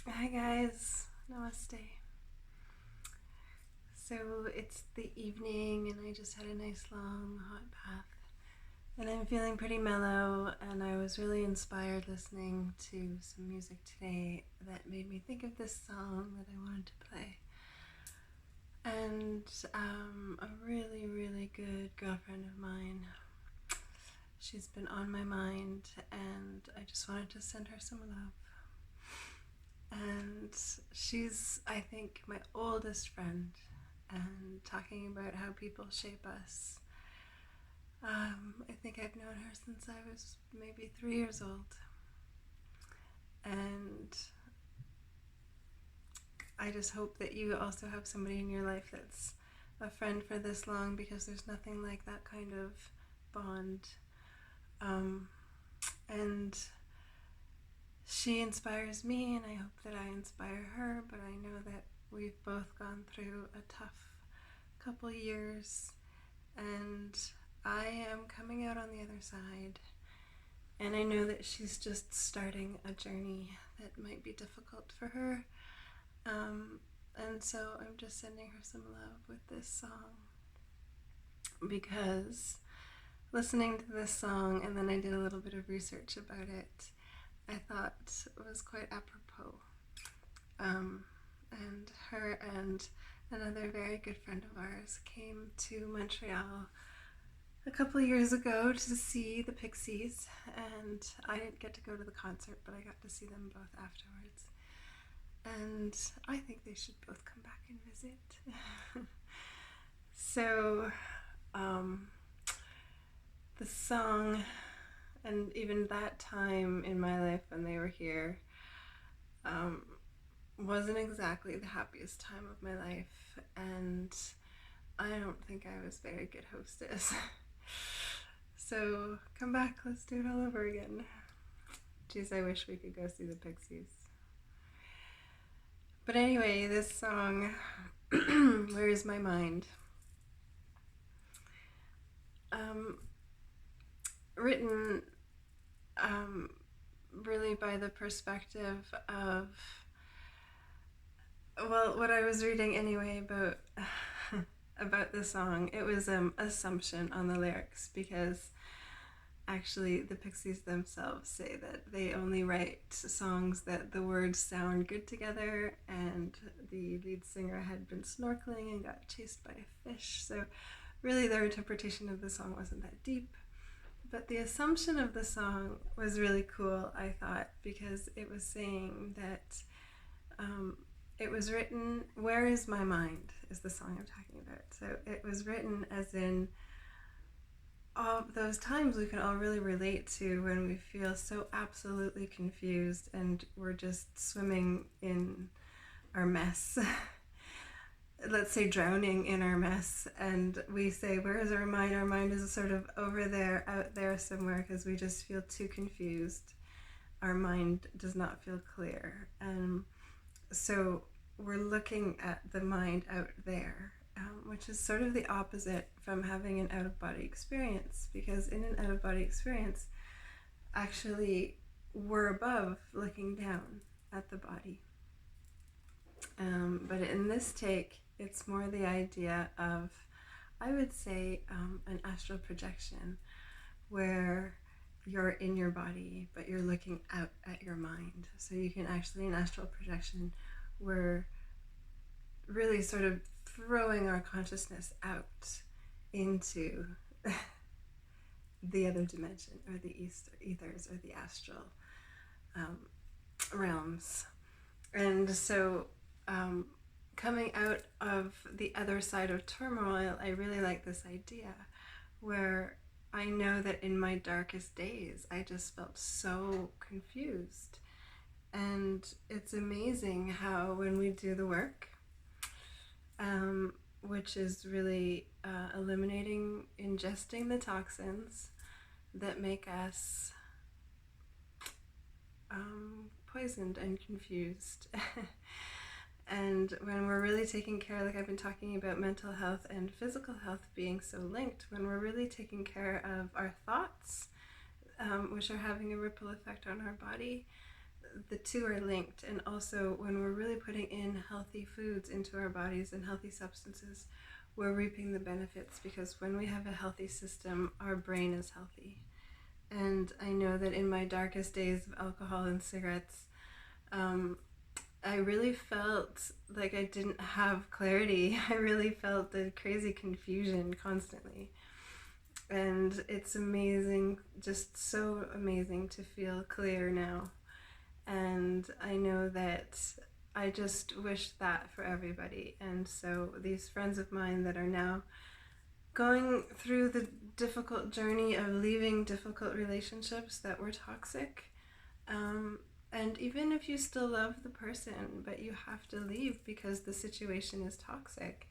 Hi guys, namaste. So it's the evening and I just had a nice long hot bath and I'm feeling pretty mellow, and I was really inspired listening to some music today that made me think of this song that I wanted to play. And a really, really good girlfriend of mine, she's been on my mind and I just wanted to send her some love. And she's, I think, my oldest friend, and talking about how people shape us. I think I've known her since I was maybe 3 years old. And I just hope that you also have somebody in your life that's a friend for this long, because there's nothing like that kind of bond. And she inspires me, and I hope that I inspire her, but I know that we've both gone through a tough couple years, and I am coming out on the other side. And I know that she's just starting a journey that might be difficult for her. And so I'm just sending her some love with this song, because listening to this song, and then I did a little bit of research about it, I thought it was quite apropos. And her and another very good friend of ours came to Montreal a couple of years ago to see the Pixies, and I didn't get to go to the concert, but I got to see them both afterwards. And I think they should both come back and visit. So, the song, and even that time in my life when they were here, wasn't exactly the happiest time of my life, and I don't think I was very good hostess. So come back, let's do it all over again. Geez, I wish we could go see the Pixies. But anyway, this song, Where Is My Mind? Written really by the perspective of, well, what I was reading anyway about about the song. It was assumption on the lyrics, because actually the Pixies themselves say that they only write songs that the words sound good together, and the lead singer had been snorkeling and got chased by a fish, so really their interpretation of the song wasn't that deep. But the assumption of the song was really cool, I thought, because it was saying that it was written, Where Is My Mind is the song I'm talking about. So it was written as in all those times we can all really relate to, when we feel so absolutely confused and we're just swimming in our mess. Let's say drowning in our mess, and we say, where is our mind? Our mind is sort of over there, out there somewhere, because we just feel too confused. Our mind does not feel clear. So we're looking at the mind out there, which is sort of the opposite from having an out-of-body experience, because in an out-of-body experience, actually, we're above looking down at the body. But in this take, it's more the idea of, I would say, an astral projection, where you're in your body, but you're looking out at your mind. So you can actually, in astral projection, we're really sort of throwing our consciousness out into the other dimension, or the ethers, or the astral realms. And so coming out of the other side of turmoil, I really like this idea, where I know that in my darkest days, I just felt so confused. And it's amazing how, when we do the work, which is really eliminating, ingesting the toxins that make us poisoned and confused. And when we're really taking care, like I've been talking about mental health and physical health being so linked, when we're really taking care of our thoughts, which are having a ripple effect on our body, the two are linked. And also, when we're really putting in healthy foods into our bodies and healthy substances, we're reaping the benefits, because when we have a healthy system, our brain is healthy. And I know that in my darkest days of alcohol and cigarettes, I really felt like I didn't have clarity. I really felt the crazy confusion constantly. And it's amazing, just so amazing to feel clear now. And I know that I just wish that for everybody. And so these friends of mine that are now going through the difficult journey of leaving difficult relationships that were toxic, and even if you still love the person but you have to leave because the situation is toxic,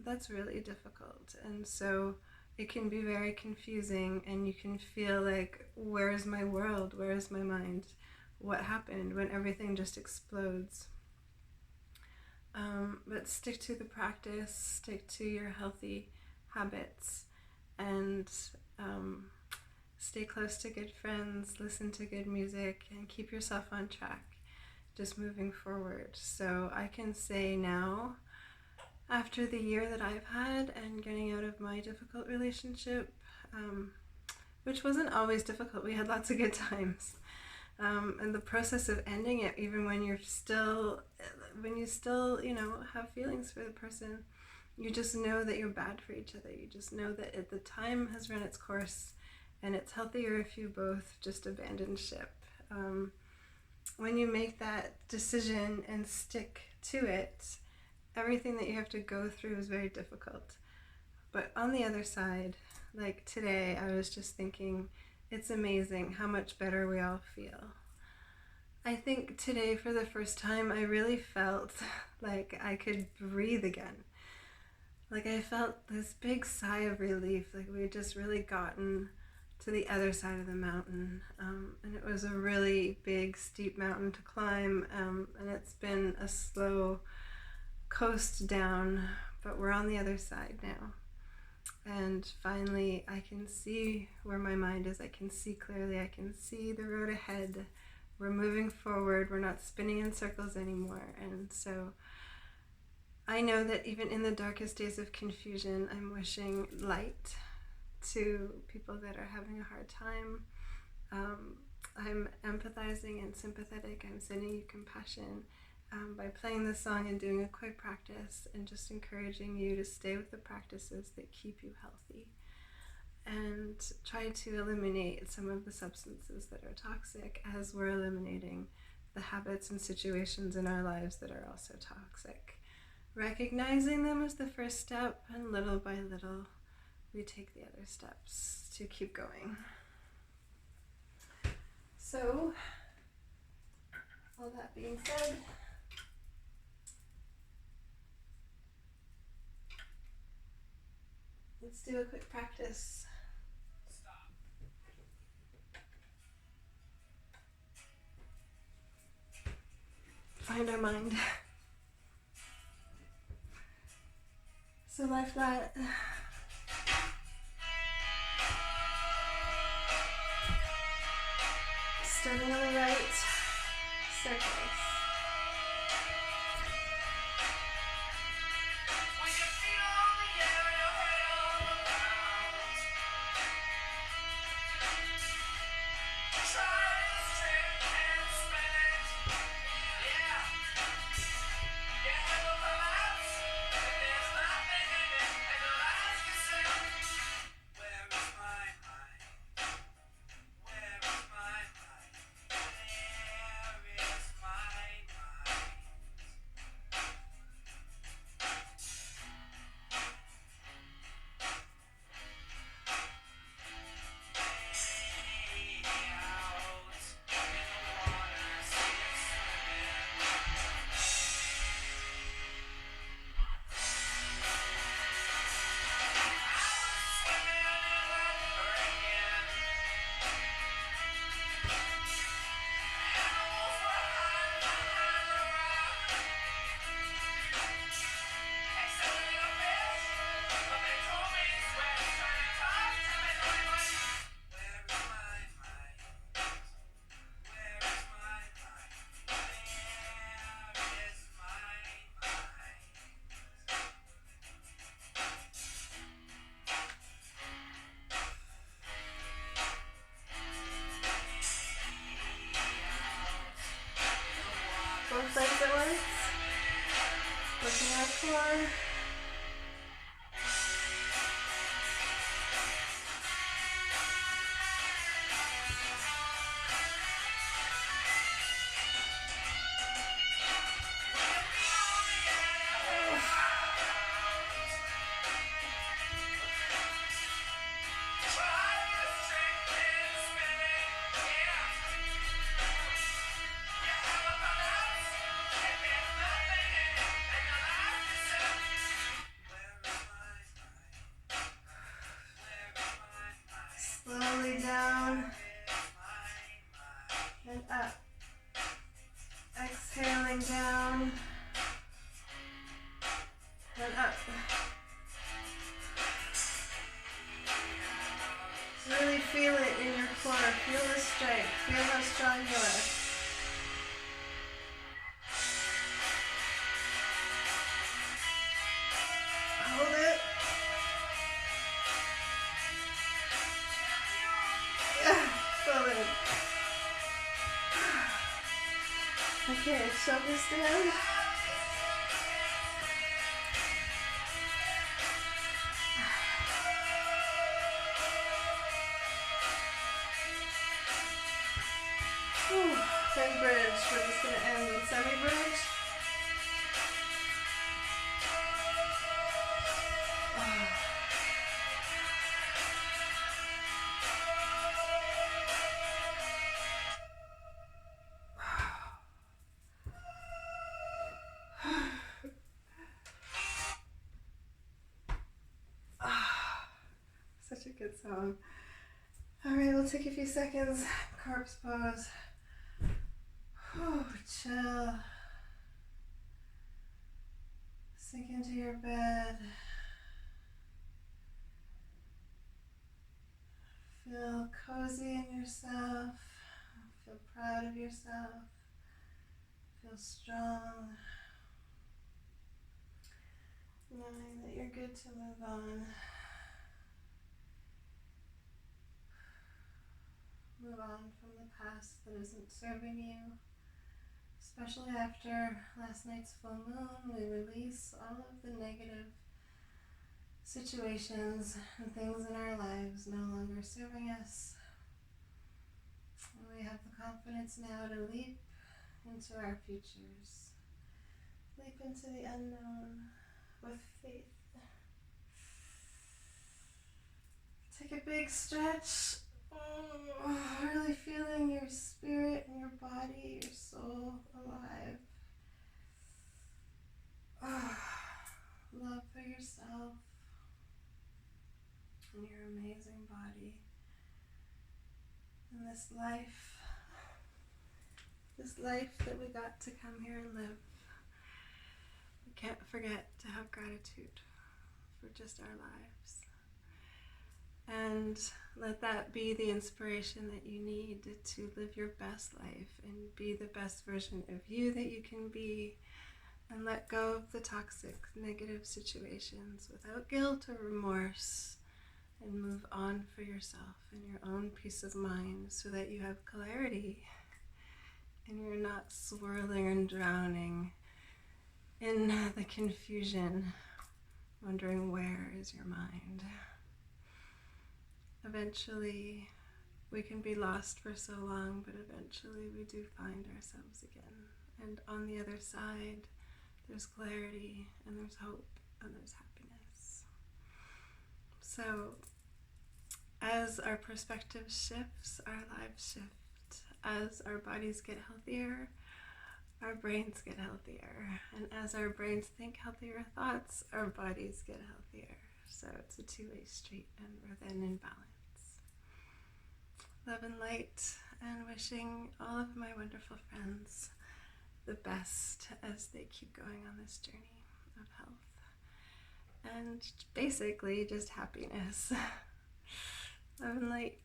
that's really difficult. And so it can be very confusing, and you can feel like, where is my world? Where is my mind? What happened when everything just explodes? But stick to the practice, stick to your healthy habits, and stay close to good friends, listen to good music, and keep yourself on track, just moving forward. So I can say now, after the year that I've had and getting out of my difficult relationship, which wasn't always difficult, we had lots of good times. And the process of ending it, even when you still, have feelings for the person, you just know that you're bad for each other. You just know that the time has run its course, and it's healthier if you both just abandon ship. When you make that decision and stick to it, everything that you have to go through is very difficult. But on the other side, like today, I was just thinking, it's amazing how much better we all feel. I think today, for the first time, I really felt like I could breathe again. Like I felt this big sigh of relief, like we had just really gotten to the other side of the mountain. And it was a really big, steep mountain to climb, and it's been a slow coast down, but we're on the other side now. And finally, I can see where my mind is. I can see clearly. I can see the road ahead. We're moving forward. We're not spinning in circles anymore. And so I know that even in the darkest days of confusion, I'm wishing light to people that are having a hard time. I'm empathizing and sympathetic. I'm sending you compassion. By playing this song and doing a quick practice, and just encouraging you to stay with the practices that keep you healthy, and try to eliminate some of the substances that are toxic, as we're eliminating the habits and situations in our lives that are also toxic. Recognizing them is the first step, and little by little we take the other steps to keep going. So, all that being said, let's do a quick practice. Find our mind. So lie flat. Starting on the right, circles. both legs at once. Working our core. Slowly down and up. Exhaling down and up. Really feel it in your core. Feel the strength. Feel how strong you are. Hold it. Feel it. Okay, shoulders down. Then bridge. We're just going to end in semi-bridge. Such a good song. Alright, we'll take a few seconds. Corpse pose. Chill. Sink into your bed. Feel cozy in yourself. Feel proud of yourself. Feel strong. Knowing that you're good to move on. Move on from the past that isn't serving you. Especially after last night's full moon, we release all of the negative situations and things in our lives no longer serving us. And we have the confidence now to leap into our futures. Leap into the unknown with faith. Take a big stretch. Really feeling your spirit and your body, your soul alive. Love for yourself and your amazing body. And this life that we got to come here and live. We can't forget to have gratitude for just our lives. And let that be the inspiration that you need to live your best life and be the best version of you that you can be, and let go of the toxic, negative situations without guilt or remorse, and move on for yourself and your own peace of mind so that you have clarity and you're not swirling and drowning in the confusion, wondering where is your mind. Eventually, we can be lost for so long, but eventually we do find ourselves again. And on the other side, there's clarity, and there's hope, and there's happiness. So, as our perspective shifts, our lives shift. As our bodies get healthier, our brains get healthier. And as our brains think healthier thoughts, our bodies get healthier. So it's a two-way street, and we're then in balance. Love and light, and wishing all of my wonderful friends the best as they keep going on this journey of health. And basically just happiness. Love and light.